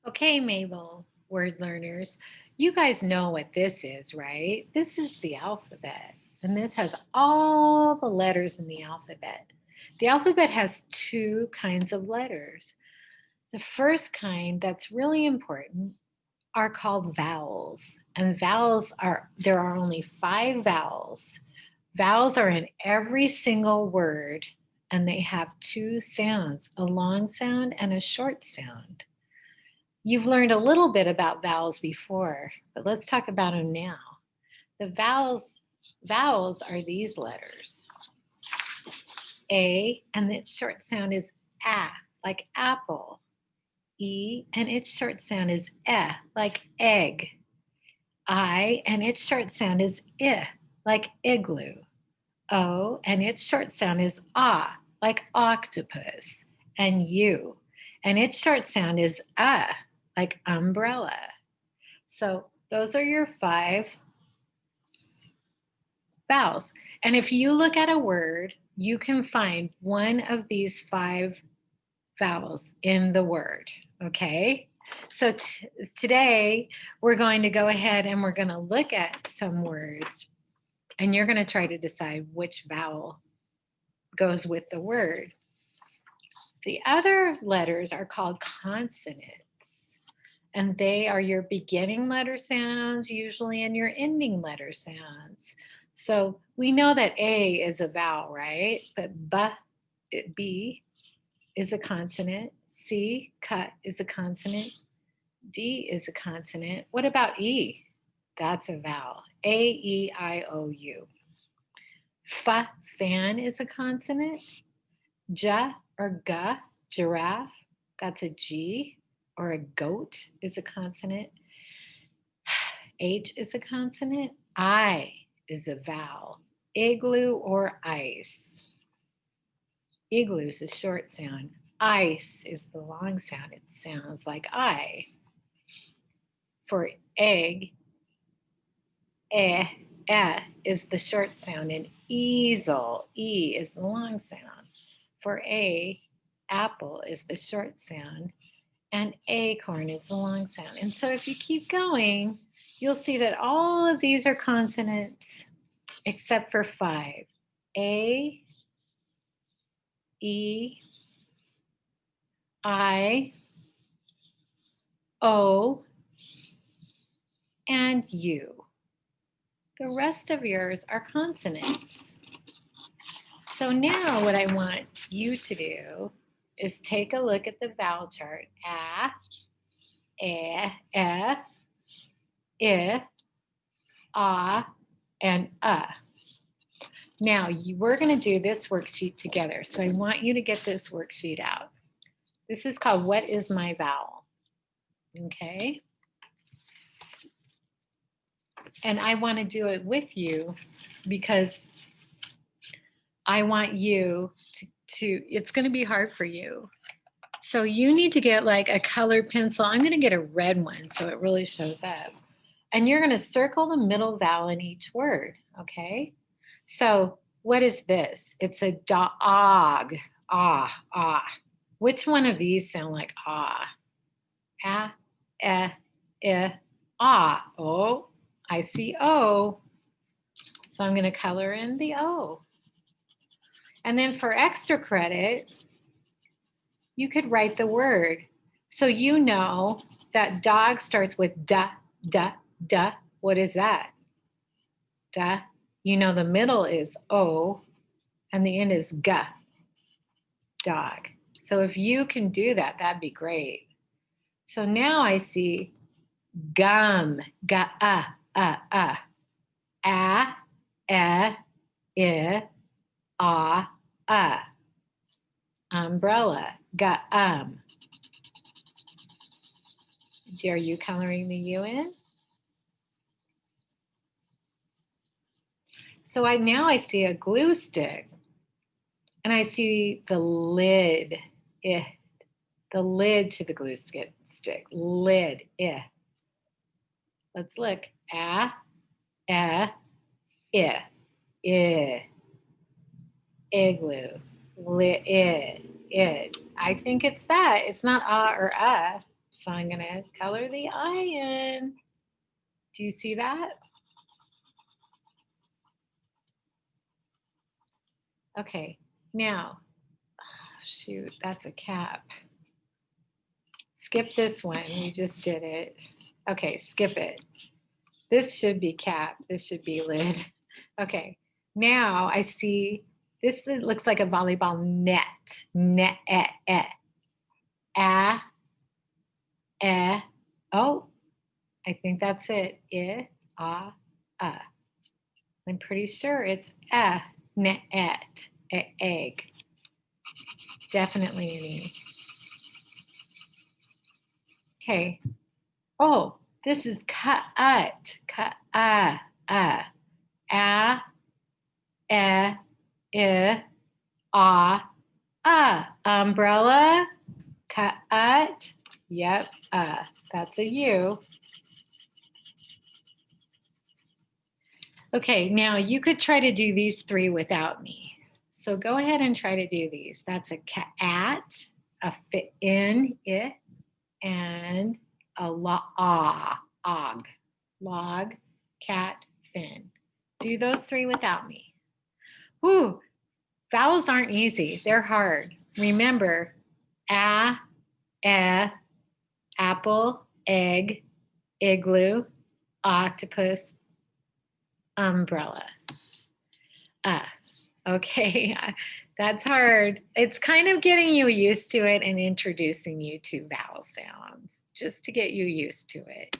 Okay, Mabel, word learners, you guys know what this is, right? This is the alphabet, and this has all the letters in the alphabet. The alphabet has two kinds of letters. The first kind that's really important are called vowels, and there are only 5 vowels. Vowels are in every single word, and they have two sounds, a long sound and a short sound. You've learned a little bit about vowels before, but let's talk about them now. The vowels are these letters. A, and its short sound is a, like apple. E, and its short sound is like egg. I, and its short sound is like igloo. O, and its short sound is like octopus. And U, and its short sound is like umbrella. So those are your 5 vowels. And if you look at a word, you can find one of these 5 vowels in the word. Okay. So today we're going to go ahead and we're going to look at some words, and you're going to try to decide which vowel goes with the word. The other letters are called consonants, and they are your beginning letter sounds, usually, and your ending letter sounds. So we know that A is a vowel, right? But B is a consonant. C, cut, is a consonant. D is a consonant. What about E? That's a vowel. A, E, I, O, U. Fan is a consonant. J or G, giraffe, that's a G. Or a goat is a consonant. H is a consonant. I is a vowel. Igloo or ice. Igloo is a short sound. Ice is the long sound. It sounds like I. For egg, is the short sound. And easel, E is the long sound. For apple is the short sound. And acorn is the long sound. And so if you keep going, you'll see that all of these are consonants except for 5. A, E, I, O, and U. The rest of yours are consonants. So now what I want you to do is take a look at the vowel chart. A, I, and Now we're going to do this worksheet together. So I want you to get this worksheet out. This is called What is My Vowel? Okay. And I want to do it with you because I want you it's going to be hard for you. So you need to get like a colored pencil. I'm going to get a red one so it really shows up. And you're going to circle the middle vowel in each word. Okay. So what is this? It's a dog. Ah. Which one of these sound like ah? Ah. Oh, I see O. So I'm going to color in the O. And then for extra credit, you could write the word. So you know that dog starts with da. What is that? Da. You know the middle is O and the end is ga. Dog. So if you can do that, that'd be great. So now I see gum. Ga, A, I, umbrella. Ga, Are you coloring the U in? So now I see a glue stick, and I see the lid. The lid to the glue stick. Lid. Let's look. I. Igloo. Id. I think it's that. It's not or So I'm going to color the I in. Do you see that? Okay, now, shoot, that's a cap. Skip this one, we just did it. Okay, skip it. This should be cap, this should be lid. Okay, now I see, this looks like a volleyball net. Net, oh, I think that's it. I'm pretty sure it's net, egg. Definitely an E. Okay. Oh, this is cut. A, umbrella. Cut. Yep. That's a U. Okay, now you could try to do these three without me. So go ahead and try to do these. That's a cat, a fit in it, and a og. Log, cat, fin. Do those three without me. Whew, vowels aren't easy. They're hard. Remember, apple, egg, igloo, octopus, umbrella. Okay, that's hard. It's kind of getting you used to it and introducing you to vowel sounds just to get you used to it.